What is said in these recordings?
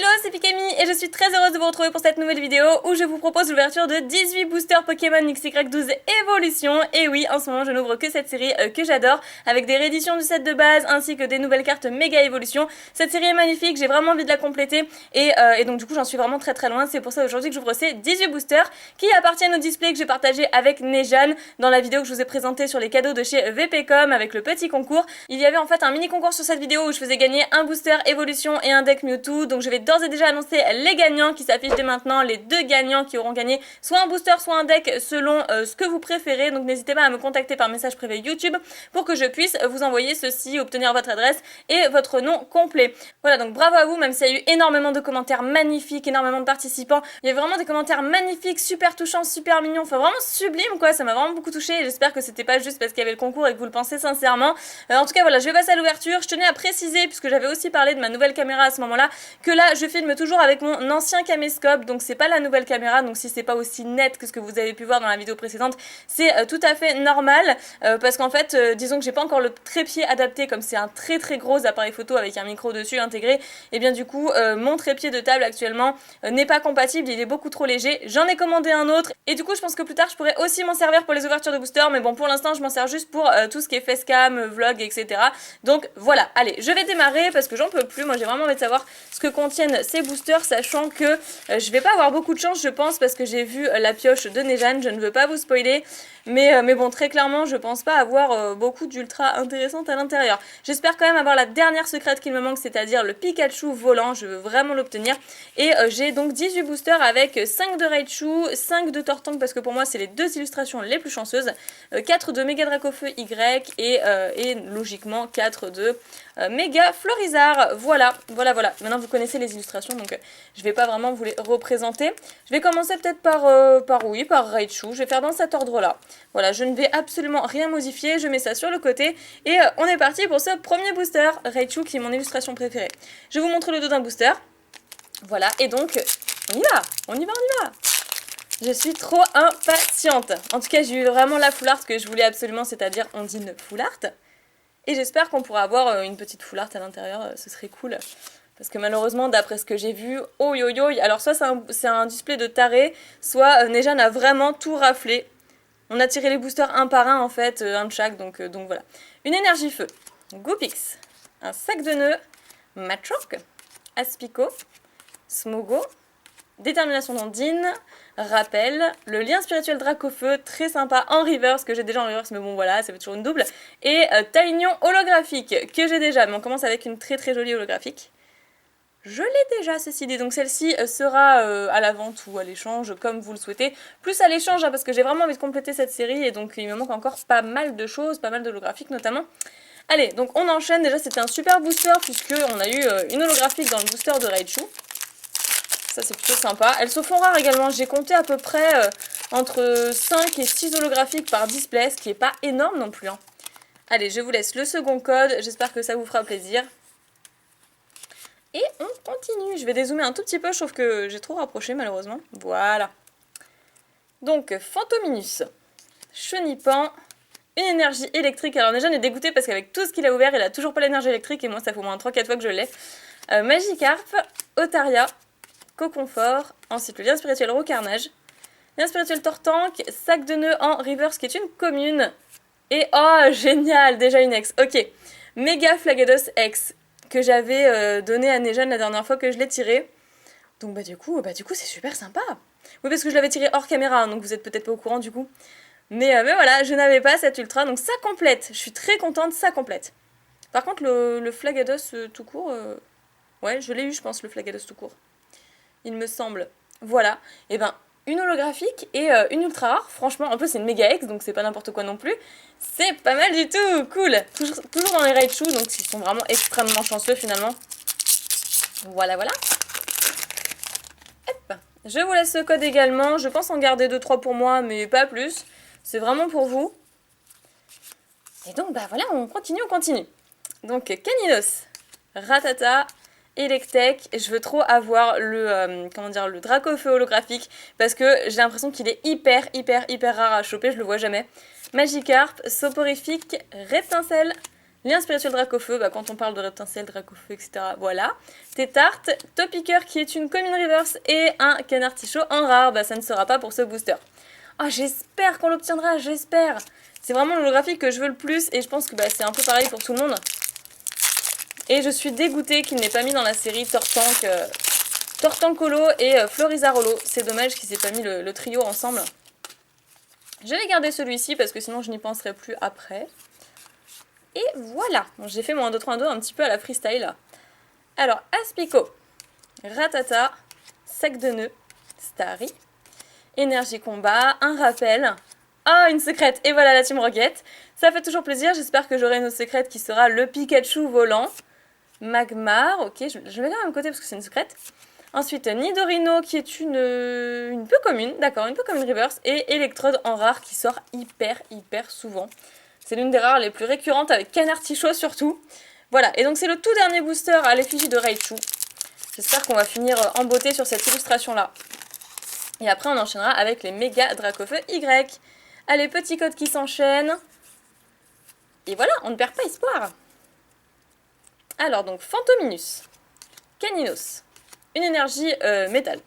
Hello, c'est Pikami et je suis très heureuse de vous retrouver pour cette nouvelle vidéo où je vous propose l'ouverture de 18 boosters Pokémon XY12 Evolution. Et oui, en ce moment je n'ouvre que cette série que j'adore, avec des rééditions du set de base ainsi que des nouvelles cartes méga évolution. Cette série est magnifique, j'ai vraiment envie de la compléter et donc du coup j'en suis vraiment très loin. C'est pour ça aujourd'hui que j'ouvre ces 18 boosters qui appartiennent au display que j'ai partagé avec Nejane dans la vidéo que je vous ai présentée sur les cadeaux de chez VPcom avec le petit concours. Il y avait en fait un mini concours sur cette vidéo où je faisais gagner un booster évolution et un deck Mewtwo, donc je vais d'ores et déjà annoncer les gagnants qui s'affichent dès maintenant, les deux gagnants qui auront gagné soit un booster soit un deck selon ce que vous préférez. Donc n'hésitez pas à me contacter par message privé YouTube pour que je puisse vous envoyer ceci, obtenir votre adresse et votre nom complet. Voilà, donc bravo à vous, même s'il y a eu énormément de commentaires magnifiques, énormément de participants. Il y a vraiment des commentaires magnifiques, super touchants, super mignons, enfin vraiment sublime quoi, ça m'a vraiment beaucoup touché et j'espère que c'était pas juste parce qu'il y avait le concours et que vous le pensez sincèrement. En tout cas voilà, je vais passer à l'ouverture. Je tenais à préciser, puisque j'avais aussi parlé de ma nouvelle caméra à ce moment-là, que là je filme toujours avec mon ancien caméscope, donc c'est pas la nouvelle caméra, donc si c'est pas aussi net que ce que vous avez pu voir dans la vidéo précédente, c'est tout à fait normal, parce qu'en fait, disons que j'ai pas encore le trépied adapté, comme c'est un très gros appareil photo avec un micro dessus intégré, et bien du coup mon trépied de table actuellement n'est pas compatible, il est beaucoup trop léger. J'en ai commandé un autre, et du coup je pense que plus tard je pourrais aussi m'en servir pour les ouvertures de booster, mais bon pour l'instant je m'en sers juste pour tout ce qui est facecam, vlog, etc. Donc voilà, allez, je vais démarrer parce que j'en peux plus. Moi j'ai vraiment envie de savoir ce que contiennent ces boosters, sachant que je vais pas avoir beaucoup de chance je pense, parce que j'ai vu la pioche de Nejane, je ne veux pas vous spoiler, mais bon très clairement je pense pas avoir beaucoup d'ultra intéressantes à l'intérieur. J'espère quand même avoir la dernière secrète qu'il me manque, c'est-à-dire le Pikachu volant, je veux vraiment l'obtenir. Et j'ai donc 18 boosters avec 5 de Raichu, 5 de Tortank parce que pour moi c'est les deux illustrations les plus chanceuses, 4 de Mega Dracofeu Y et logiquement 4 de Mega Florizard. Voilà. Maintenant vous connaissez les illustrations, donc je vais pas vraiment vous les représenter. Je vais commencer peut-être par Raichu. Je vais faire dans cet ordre-là. Voilà, je ne vais absolument rien modifier. Je mets ça sur le côté et on est parti pour ce premier booster. Raichu qui est mon illustration préférée. Je vous montre le dos d'un booster. Voilà, et donc on y va. Je suis trop impatiente. En tout cas, j'ai eu vraiment la full art que je voulais absolument, c'est-à-dire Ondine full art. Et j'espère qu'on pourra avoir une petite full art à l'intérieur, ce serait cool. Parce que malheureusement, d'après ce que j'ai vu, alors soit c'est un display de taré, soit Nejane a vraiment tout raflé. On a tiré les boosters un par un en fait, un de chaque, donc voilà. Une énergie feu, Goopix, un sac de nœuds, Machoke, Aspico, Smogo, Détermination d'Ondine, Rappel, le lien spirituel Dracofeu, très sympa en reverse, que j'ai déjà en reverse, mais bon voilà, ça fait toujours une double, et Talignon holographique, que j'ai déjà, mais on commence avec une très jolie holographique. Je l'ai déjà, ceci dit, donc celle-ci sera à la vente ou à l'échange, comme vous le souhaitez. Plus à l'échange, hein, parce que j'ai vraiment envie de compléter cette série, et donc il me manque encore pas mal de choses, pas mal d'holographiques notamment. Allez, donc on enchaîne, déjà c'était un super booster, puisqu'on a eu une holographique dans le booster de Raichu. Ça c'est plutôt sympa. Elles se font rares également, j'ai compté à peu près entre 5 et 6 holographiques par display, ce qui est pas énorme non plus. Hein. Allez, je vous laisse le second code, j'espère que ça vous fera plaisir. Et on continue, je vais dézoomer un tout petit peu, sauf que j'ai trop rapproché malheureusement. Voilà. Donc, Fantominus, Chenipan, une énergie électrique. Alors déjà, on est dégoûté parce qu'avec tout ce qu'il a ouvert, il a toujours pas l'énergie électrique et moi ça fait au moins 3-4 fois que je l'ai. Magikarp, Otaria, Coconfort, ensuite le lien spirituel Rocarnage, lien spirituel Tortank, sac de nœuds en reverse qui est une commune. Et oh génial, déjà une ex, ok. Mega Flagados X, que j'avais donné à Nejane la dernière fois que je l'ai tiré. Donc bah du coup c'est super sympa. Oui parce que je l'avais tiré hors caméra, hein, donc vous êtes peut-être pas au courant du coup. Mais voilà, je n'avais pas cette ultra, donc ça complète. Je suis très contente, ça complète. Par contre le Flagados tout court, ouais je l'ai eu je pense le Flagados tout court. Il me semble. Voilà, et ben une holographique et une ultra rare, franchement, en plus c'est une méga X, donc c'est pas n'importe quoi non plus. C'est pas mal du tout, cool. Toujours dans les Raichu, donc ils sont vraiment extrêmement chanceux finalement. Voilà. Hop. Je vous laisse ce code également, je pense en garder 2-3 pour moi, mais pas plus. C'est vraiment pour vous. Et donc bah voilà, on continue. Donc Caninos, Ratata, Electek, je veux trop avoir le Dracofeu holographique parce que j'ai l'impression qu'il est hyper rare à choper, je le vois jamais. Magikarp, Soporifique, Reptincelle, Lien spirituel Dracofeu, bah, quand on parle de Reptincelle, Dracofeu, etc. Voilà. Tétarte, Topiqueur qui est une commune reverse et un Canartichaud en rare, bah ça ne sera pas pour ce booster. Ah, j'espère qu'on l'obtiendra, j'espère. C'est vraiment l'holographique que je veux le plus et je pense que bah, c'est un peu pareil pour tout le monde. Et je suis dégoûtée qu'il n'ait pas mis dans la série Tortancolo et Florizarolo. C'est dommage qu'il n'ait pas mis le trio ensemble. Je vais garder celui-ci parce que sinon je n'y penserai plus après. Et voilà, bon, j'ai fait mon 1, 2, 3, 1, 2 un petit peu à la freestyle là. Alors, Aspico, Ratata, Sac de nœuds, Starry, Énergie combat, un rappel. Ah, une secrète, et voilà la Team Rocket. Ça fait toujours plaisir, j'espère que j'aurai une autre secrète qui sera le Pikachu volant. Magmar, ok, je vais quand même côté parce que c'est une secrète. Ensuite, Nidorino qui est une peu commune, d'accord, une peu commune reverse. Et Electrode en rare qui sort hyper souvent. C'est l'une des rares les plus récurrentes avec Canartichaud surtout. Voilà, et donc c'est le tout dernier booster à l'effigie de Raichu. J'espère qu'on va finir en beauté sur cette illustration-là. Et après on enchaînera avec les méga Dracofeu Y. Allez, petit code qui s'enchaîne. Et voilà, on ne perd pas espoir. Alors donc, Fantominus, Caninos, une énergie métal,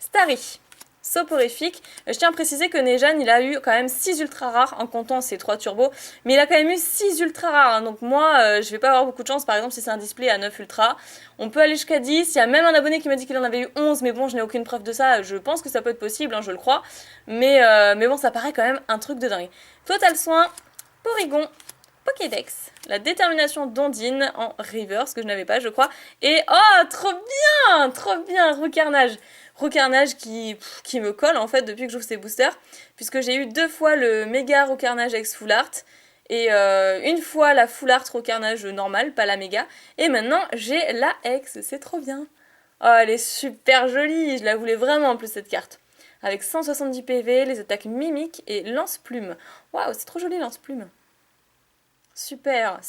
Starry, soporifique. Je tiens à préciser que Nejan, il a eu quand même 6 ultra rares en comptant ses 3 turbos. Mais il a quand même eu 6 ultra rares. Hein. Donc moi, je vais pas avoir beaucoup de chance. Par exemple, si c'est un display à 9 ultra, on peut aller jusqu'à 10. Il y a même un abonné qui m'a dit qu'il en avait eu 11. Mais bon, je n'ai aucune preuve de ça. Je pense que ça peut être possible, hein, je le crois. Mais bon, ça paraît quand même un truc de dingue. Total Soin, Porygon, Pokédex, la détermination d'Ondine en reverse, que je n'avais pas, je crois. Et oh, trop bien, Roucarnage. Roucarnage qui me colle en fait depuis que j'ouvre ces boosters, puisque j'ai eu 2 fois le méga Roucarnage X Full Art, et une fois la Full Art Roucarnage normale, pas la méga, et maintenant j'ai la X, c'est trop bien. Oh, elle est super jolie, je la voulais vraiment en plus cette carte. Avec 170 PV, les attaques mimiques et lance-plume. Waouh, c'est trop joli lance-plume. Super.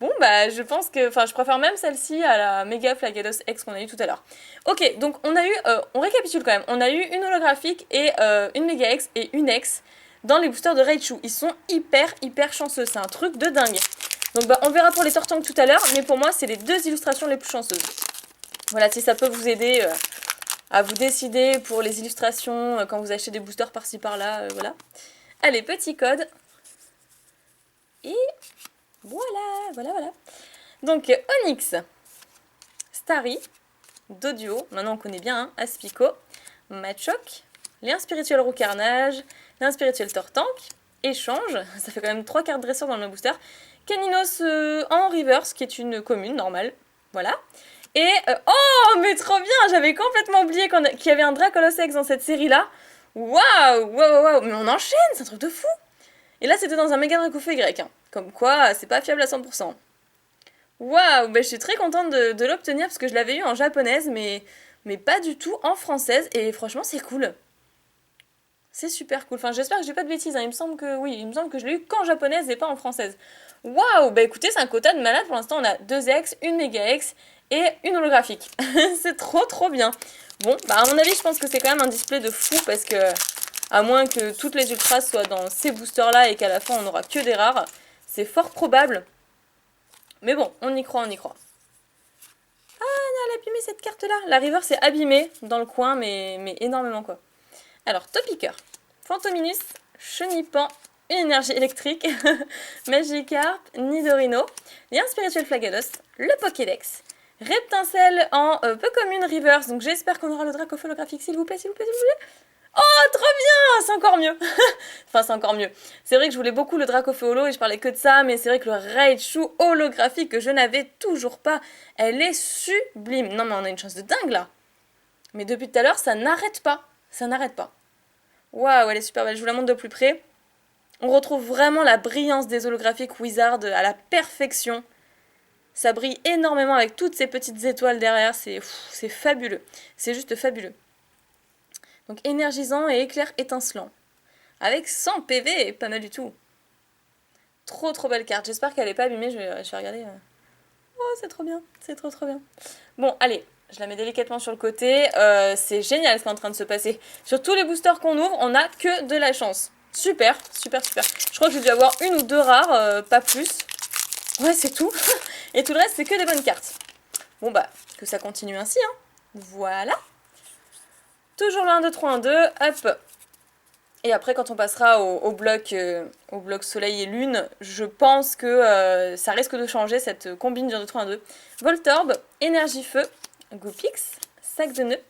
Bon, bah, je pense que... Enfin, je préfère même celle-ci à la Mega Flagados X qu'on a eu tout à l'heure. Ok, donc on a eu... on récapitule quand même. On a eu une holographique et une Mega X et une X dans les boosters de Raichu. Ils sont hyper chanceux. C'est un truc de dingue. Donc, bah, on verra pour les Tortanks tout à l'heure. Mais pour moi, c'est les 2 illustrations les plus chanceuses. Voilà, si ça peut vous aider à vous décider pour les illustrations quand vous achetez des boosters par-ci par-là. Voilà. Allez, petit code... Et voilà. Donc, Onyx, Starry, Doduo, maintenant on connaît bien, hein, Aspico, Machoc, Lien spirituel Roucarnage, Lien spirituel Tortank, Échange, ça fait quand même 3 cartes dresseurs dans le booster, Caninos en reverse, qui est une commune normale, voilà. Et, oh, mais trop bien, j'avais complètement oublié qu'il y avait un Dracolos X dans cette série-là. Waouh, mais on enchaîne, c'est un truc de fou. Et là, c'était dans un méga Dracofeu Y. Hein. Comme quoi, c'est pas fiable à 100%. Waouh, bah, je suis très contente de l'obtenir parce que je l'avais eu en japonaise, mais pas du tout en française. Et franchement, c'est cool. C'est super cool. Enfin, j'espère que j'ai pas de bêtises. Hein. Il me semble que je l'ai eu qu'en japonaise et pas en française. Waouh, bah écoutez, c'est un quota de malade. Pour l'instant, on a 2 X, une méga X et une holographique. C'est trop bien. Bon, bah à mon avis, je pense que c'est quand même un display de fou parce que... À moins que toutes les ultras soient dans ces boosters-là et qu'à la fin on n'aura que des rares. C'est fort probable. Mais bon, on y croit. Ah, elle a abîmé cette carte-là. La river s'est abîmée dans le coin, mais énormément quoi. Alors, Topiqueur, Fantominus, Chenipan, une énergie électrique, Magikarp, Nidorino, Lien spirituel Flagados, le Pokédex, Reptincelle en peu commune reverse. Donc j'espère qu'on aura le Dracofeu holographique, s'il vous plaît. Oh, trop bien, c'est encore mieux. Enfin, c'est encore mieux. C'est vrai que je voulais beaucoup le Dracofeu holo et je parlais que de ça, mais c'est vrai que le Raichu holographique que je n'avais toujours pas, elle est sublime. Non, mais on a une chance de dingue, là. Mais depuis tout à l'heure, ça n'arrête pas. Waouh, elle est super belle. Je vous la montre de plus près. On retrouve vraiment la brillance des holographiques Wizard à la perfection. Ça brille énormément avec toutes ces petites étoiles derrière. C'est fabuleux. C'est juste fabuleux. Donc énergisant et éclair étincelant. Avec 100 PV, pas mal du tout. Trop belle carte. J'espère qu'elle n'est pas abîmée. Je vais regarder. Oh, c'est trop bien. C'est trop bien. Bon, allez. Je la mets délicatement sur le côté. C'est génial ce qui est en train de se passer. Sur tous les boosters qu'on ouvre, on n'a que de la chance. Super. Je crois que j'ai dû avoir une ou 2 rares, pas plus. Ouais, c'est tout. Et tout le reste, c'est que des bonnes cartes. Bon bah, que ça continue ainsi, hein. Voilà. Toujours le 1, 2, 3, 1, 2, hop. Et après, quand on passera au bloc soleil et lune, je pense que ça risque de changer cette combine du 1, 2, 3, 1, 2. Voltorb, énergie feu, Goopix, sac de nœuds,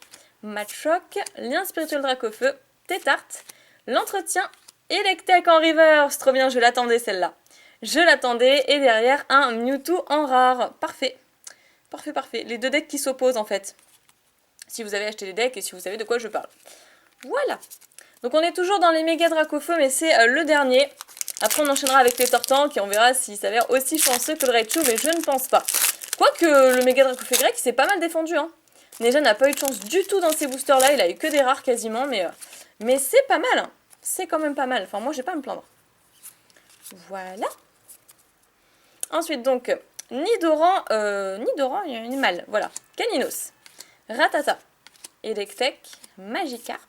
Machoc, lien spirituel Dracofeu, Tétarte, l'entretien, Electek en reverse. Trop bien, je l'attendais celle-là. Je l'attendais, et derrière un Mewtwo en rare. Parfait. Parfait, parfait. Les deux decks qui s'opposent en fait. Si vous avez acheté les decks et si vous savez de quoi je parle. Voilà. Donc on est toujours dans les méga Dracofeu, mais c'est le dernier. Après on enchaînera avec les Tortanks et on verra s'il s'avère aussi chanceux que le Raichu, mais je ne pense pas. Quoique le méga Dracofeu grec il s'est pas mal défendu. Hein. Neja n'a pas eu de chance du tout dans ces boosters là, il a eu que des rares quasiment, mais c'est pas mal. Hein. C'est quand même pas mal, enfin moi j'ai pas à me plaindre. Voilà. Ensuite donc, Nidoran, il y a une mal, voilà. Caninos, Ratata, Electek, Magikarp,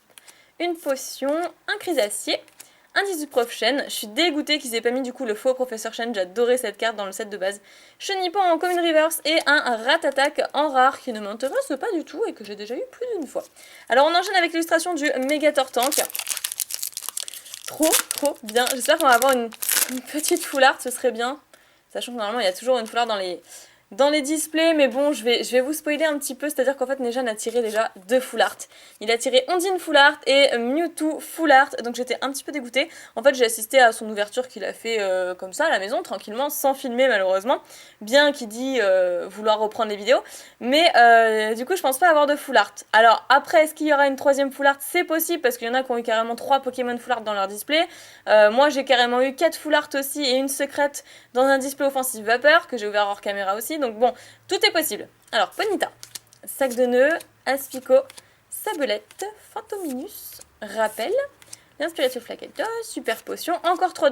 une potion, un Chrysacier, un 18 Prof Shen. Je suis dégoûtée qu'ils aient pas mis du coup le faux Professeur Shen, j'adorais cette carte dans le set de base. Chenipan en Common Reverse et un Ratatak en rare qui ne m'intéresse pas du tout et que j'ai déjà eu plus d'une fois. Alors on enchaîne avec l'illustration du Méga Tortank. Trop bien. J'espère qu'on va avoir une petite foulard, ce serait bien. Sachant que normalement il y a toujours une foulard dans les displays, mais bon, je vais vous spoiler un petit peu, c'est-à-dire qu'en fait Nejan a tiré déjà 2 full art. Il a tiré Ondine full art et Mewtwo full art, donc j'étais un petit peu dégoûtée. En fait j'ai assisté à son ouverture qu'il a fait comme ça à la maison, tranquillement, sans filmer malheureusement, bien qu'il dit vouloir reprendre les vidéos, mais du coup je pense pas avoir de full art. Alors après, est-ce qu'il y aura une troisième full art? C'est possible, parce qu'il y en a qui ont eu carrément 3 Pokémon full art dans leur display. Moi j'ai carrément eu 4 full art aussi et une secrète dans un display offensif vapeur, que j'ai ouvert hors caméra aussi. Donc bon, tout est possible. Alors, Ponyta, sac de nœuds, Aspico, Sabelette, Fantominus, Rappel, l'Inspiration Flaquette, Super Potion, encore 3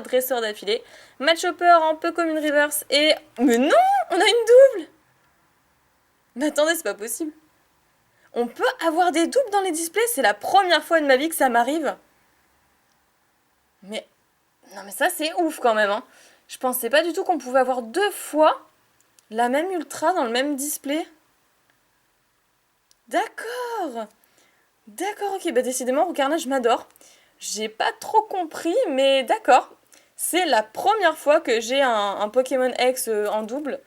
dresseurs d'affilée, Matchhopper en peu comme une reverse et... Mais non, on a une double. Mais attendez, c'est pas possible. On peut avoir des doubles dans les displays, c'est la première fois de ma vie que ça m'arrive. Mais... Non mais ça c'est ouf quand même, hein. Je pensais pas du tout qu'on pouvait avoir 2 fois la même ultra dans le même display. D'accord. D'accord, ok. Bah décidément, Roucarnage m'adore. J'ai pas trop compris, mais d'accord. C'est la première fois que j'ai un Pokémon X en double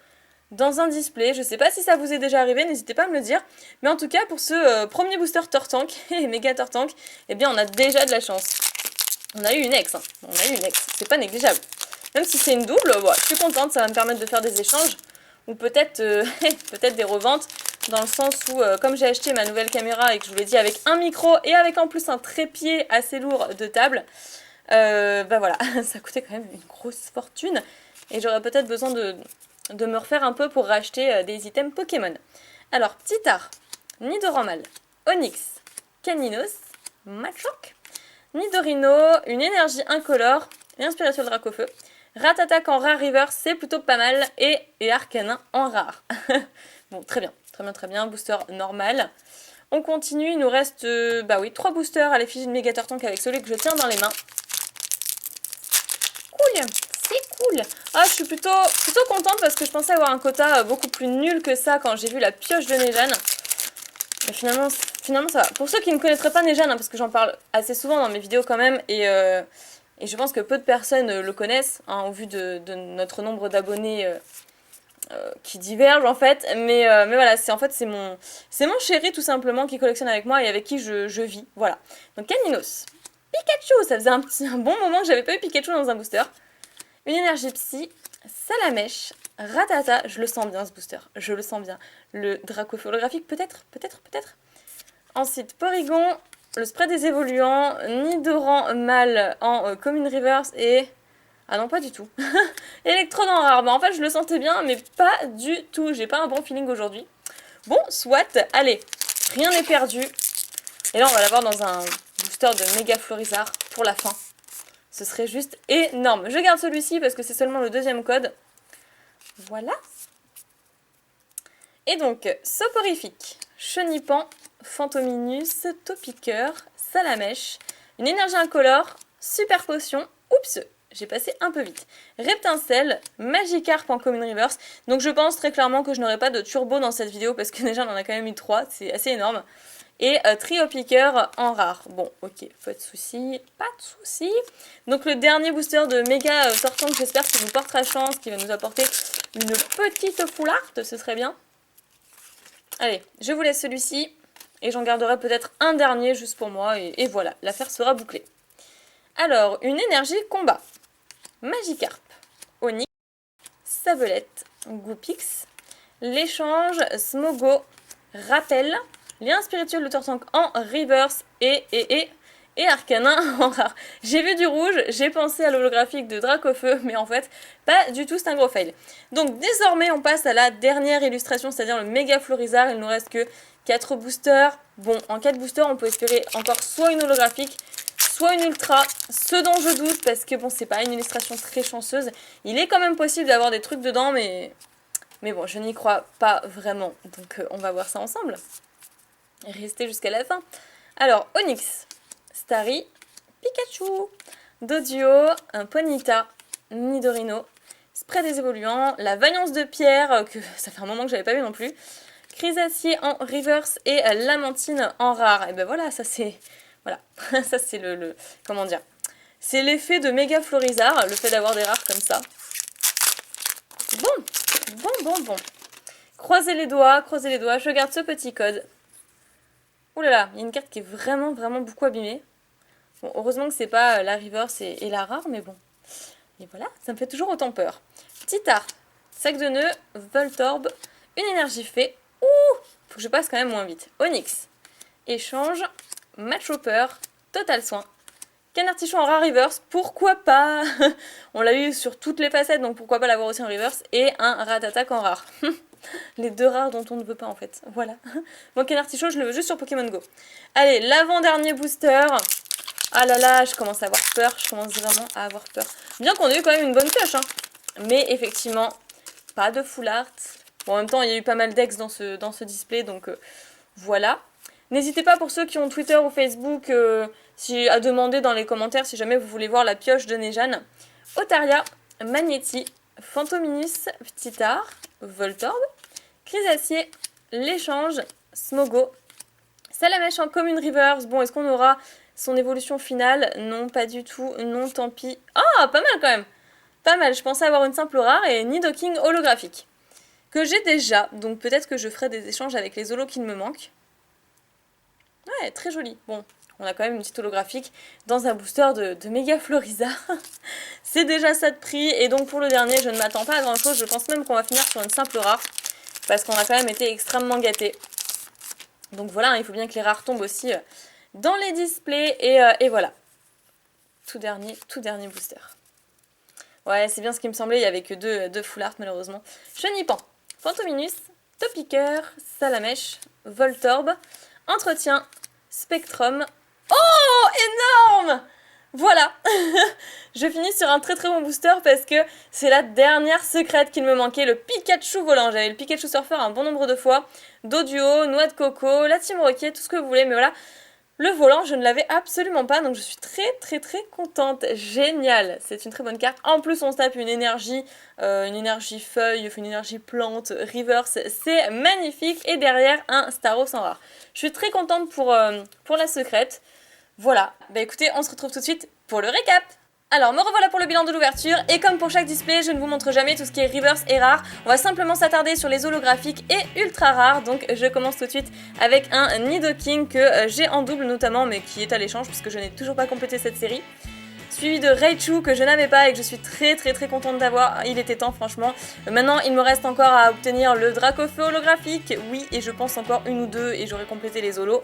dans un display. Je sais pas si ça vous est déjà arrivé, n'hésitez pas à me le dire. Mais en tout cas, pour ce premier booster Tortank, et méga Tortank, eh bien on a déjà de la chance. On a eu une X, hein. On a eu une X. C'est pas négligeable. Même si c'est une double, ouais, je suis contente, ça va me permettre de faire des échanges. Ou peut-être peut-être des reventes, dans le sens où, comme j'ai acheté ma nouvelle caméra et que je vous l'ai dit, avec un micro et avec en plus un trépied assez lourd de table, bah voilà, ça coûtait quand même une grosse fortune. Et j'aurais peut-être besoin de me refaire un peu pour racheter des items Pokémon. Alors, petit art, Nidoran, Onix, Caninos, Machoc, Nidorino, une énergie incolore, et un spirituel Dracofeu. Ratatak en rare reverse, c'est plutôt pas mal. Et Arcanin en rare. Bon, très bien, très bien, très bien. Booster normal. On continue, il nous reste, bah oui, 3 boosters à l'effigie de Méga Tortank avec celui que je tiens dans les mains. Cool, c'est cool. Ah, je suis plutôt contente parce que je pensais avoir un quota beaucoup plus nul que ça quand j'ai vu la pioche de Nejan. Mais finalement ça va. Pour ceux qui ne connaîtraient pas Nejan, hein, parce que j'en parle assez souvent dans mes vidéos quand même, et je pense que peu de personnes le connaissent, hein, au vu de notre nombre d'abonnés qui divergent en fait. Mais voilà, c'est mon chéri tout simplement qui collectionne avec moi et avec qui je vis. Voilà. Donc Caninos. Pikachu, ça faisait un bon moment que j'avais pas eu Pikachu dans un booster. Une énergie psy, Salamèche, Ratata, je le sens bien ce booster, je le sens bien. Le Dracofeu holographique peut-être. Ensuite Porygon, le spray des évoluants, Nidoran mâle en Common Reverse et... Ah non, pas du tout. Electrode en rare, bah en fait je le sentais bien, mais pas du tout, j'ai pas un bon feeling aujourd'hui. Bon, soit, allez, rien n'est perdu. Et là on va l'avoir dans un booster de méga Florizard pour la fin. Ce serait juste énorme. Je garde celui-ci parce que c'est seulement le deuxième code. Voilà. Et donc, Soporifique, Chenipan, Fantominus, Topiqueur, Salamèche, une énergie incolore, Super Potion, oups, j'ai passé un peu vite. Reptincelle, Magikarp en Common Reverse. Donc je pense très clairement que je n'aurai pas de turbo dans cette vidéo parce que déjà on en a quand même eu 3, c'est assez énorme. Et Trio Piqueur en rare. Bon, ok, pas de soucis, pas de soucis. Donc le dernier booster de méga Tortank, j'espère qu'il nous portera chance, qu'il va nous apporter une petite foularte, ce serait bien. Allez, je vous laisse celui-ci. Et j'en garderai peut-être un dernier juste pour moi. Et voilà, l'affaire sera bouclée. Alors, une énergie combat. Magikarp, Onix, Sablette, Goupix, l'échange, Smogo, Rappel, lien spirituel de Tortank en reverse et Arcanin en rare. J'ai vu du rouge, j'ai pensé à l'holographique de Dracofeu, mais en fait, pas du tout, c'est un gros fail. Donc désormais, on passe à la dernière illustration, c'est-à-dire le méga Florizard. Il nous reste que 4 boosters. Bon, en 4 boosters, on peut espérer encore soit une holographique, soit une ultra, ce dont je doute, parce que bon, c'est pas une illustration très chanceuse. Il est quand même possible d'avoir des trucs dedans, mais bon, je n'y crois pas vraiment. Donc on va voir ça ensemble. Restez jusqu'à la fin. Alors, Onix, Starry, Pikachu, Doduo, un Ponyta, Nidorino, Spray des évoluants, la Vaillance de Pierre, que ça fait un moment que j'avais pas vu non plus, Chrysacier en reverse et Lamentine en rare. Et ben voilà, ça c'est... Voilà, ça c'est le... Comment dire? C'est l'effet de méga Florizard, le fait d'avoir des rares comme ça. Bon. Croisez les doigts, je garde ce petit code. Ouh là là, il y a une carte qui est vraiment beaucoup abîmée. Bon, heureusement que c'est pas la reverse et la rare, mais bon. Et voilà, ça me fait toujours autant peur. Petit art, sac de nœuds, Voltorb, une énergie fée. Ouh, faut que je passe quand même moins vite. Onix, échange, Matchhopper, Total Soin, Canartichon en rare reverse, pourquoi pas. On l'a eu sur toutes les facettes, donc pourquoi pas l'avoir aussi en reverse. Et un Ratatak en rare. Les deux rares dont on ne veut pas en fait. Voilà. Bon, Canartichon, je le veux juste sur Pokémon Go. Allez, l'avant-dernier booster. Ah là là, je commence à avoir peur. Je commence vraiment à avoir peur. Bien qu'on ait eu quand même une bonne pioche, hein. Mais effectivement, pas de full art. Bon, en même temps, il y a eu pas mal d'ex dans ce display, donc voilà. N'hésitez pas pour ceux qui ont Twitter ou Facebook à demander dans les commentaires si jamais vous voulez voir la pioche de Nejane. Otaria, Magnéti, Phantominus, Petit Art, Voltorb, Chrysacier, l'échange, Smogo, Salamèche en Common Reverse. Bon, est-ce qu'on aura son évolution finale? Non, pas du tout. Non, tant pis. Ah, pas mal quand même. Pas mal. Je pensais avoir une simple rare et Nidoking holographique. Que j'ai déjà. Donc peut-être que je ferai des échanges avec les holos qui me manquent. Ouais, très joli. Bon, on a quand même une petite holographique dans un booster de méga Florizard. C'est déjà ça de prix. Et donc pour le dernier, je ne m'attends pas à grand chose. Je pense même qu'on va finir sur une simple rare. Parce qu'on a quand même été extrêmement gâtés. Donc voilà, il faut bien que les rares tombent aussi dans les displays. Et voilà. Tout dernier booster. Ouais, c'est bien ce qui me semblait. Il n'y avait que deux full art malheureusement. Chenipan, Phantominus, Topiqueur, Salamèche, Voltorb, Entretien, Spectrum. Oh, énorme! Voilà. Je finis sur un très bon booster parce que c'est la dernière secrète qu'il me manquait, le Pikachu volant. J'avais le Pikachu Surfer un bon nombre de fois. Doduo, Noix de Coco, la Team Rocket, tout ce que vous voulez. Mais voilà, le volant, je ne l'avais absolument pas. Donc je suis très contente. Génial. C'est une très bonne carte. En plus, on se tape une énergie feuille, une énergie plante, reverse. C'est magnifique. Et derrière, un Staros en rare. Je suis très contente pour la secrète. Voilà, bah écoutez, on se retrouve tout de suite pour le récap. Alors, me revoilà pour le bilan de l'ouverture, et comme pour chaque display, je ne vous montre jamais tout ce qui est reverse et rare. On va simplement s'attarder sur les holographiques et ultra rares, donc je commence tout de suite avec un Nidoking que j'ai en double notamment, mais qui est à l'échange puisque je n'ai toujours pas complété cette série. Suivi de Raichu que je n'avais pas et que je suis très contente d'avoir, il était temps franchement. Maintenant il me reste encore à obtenir le Dracofeu holographique, oui, et je pense encore une ou deux et j'aurai complété les holos.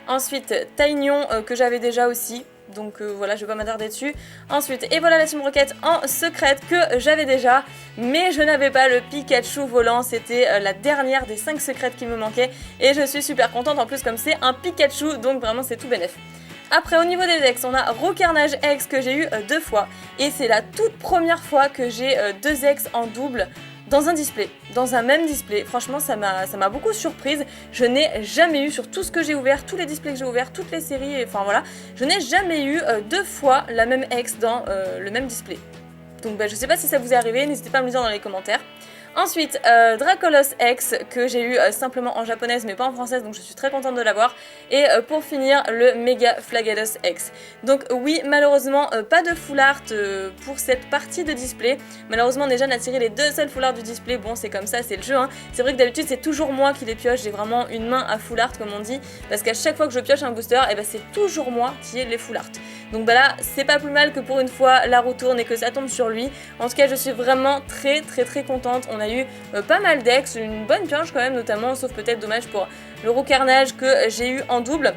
Ensuite, Taignon que j'avais déjà aussi, donc voilà, je vais pas m'attarder dessus. Ensuite, et voilà la Team Rocket en secrète que j'avais déjà, mais je n'avais pas le Pikachu volant, c'était la dernière des 5 secrètes qui me manquaient, et je suis super contente en plus comme c'est un Pikachu, donc vraiment c'est tout bénef. Après, au niveau des ex, on a Rocarnage X que j'ai eu 2 fois, et c'est la toute première fois que j'ai 2 ex en double. dans un display, dans un même display. Franchement, ça m'a beaucoup surprise. Je n'ai jamais eu, sur tout ce que j'ai ouvert, tous les displays que j'ai ouverts, toutes les séries, enfin voilà, je n'ai jamais eu 2 fois la même ex dans le même display. Donc je sais pas si ça vous est arrivé, n'hésitez pas à me le dire dans les commentaires. Ensuite, Dracolos X, que j'ai eu simplement en japonaise mais pas en française, donc je suis très contente de l'avoir. Et pour finir, le Mega Flagados X. Donc oui, malheureusement, pas de full art pour cette partie de display. Malheureusement, déjà, on a tiré les 2 seuls full art du display. Bon, c'est comme ça, c'est le jeu, hein. C'est vrai que d'habitude, c'est toujours moi qui les pioche. J'ai vraiment une main à full art, comme on dit. Parce qu'à chaque fois que je pioche un booster, et c'est toujours moi qui ai les full art. Donc là, c'est pas plus mal que pour une fois, la roue tourne et que ça tombe sur lui. En tout cas, je suis vraiment très contente. On a eu pas mal d'ex, une bonne pioche quand même notamment, sauf peut-être dommage pour le roux carnage que j'ai eu en double.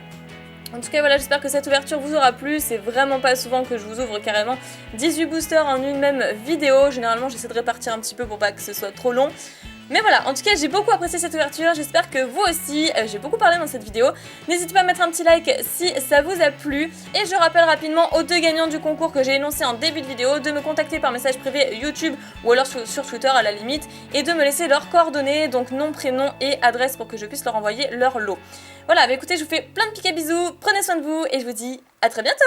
En tout cas voilà, j'espère que cette ouverture vous aura plu, c'est vraiment pas souvent que je vous ouvre carrément 18 boosters en une même vidéo, généralement j'essaie de répartir un petit peu pour pas que ce soit trop long. Mais voilà, en tout cas j'ai beaucoup apprécié cette ouverture, j'espère que vous aussi, j'ai beaucoup parlé dans cette vidéo. N'hésitez pas à mettre un petit like si ça vous a plu. Et je rappelle rapidement aux 2 gagnants du concours que j'ai énoncé en début de vidéo de me contacter par message privé YouTube ou alors sur Twitter à la limite. Et de me laisser leurs coordonnées, donc nom, prénom et adresse pour que je puisse leur envoyer leur lot. Voilà, écoutez, je vous fais plein de piquets bisous, prenez soin de vous et je vous dis à très bientôt.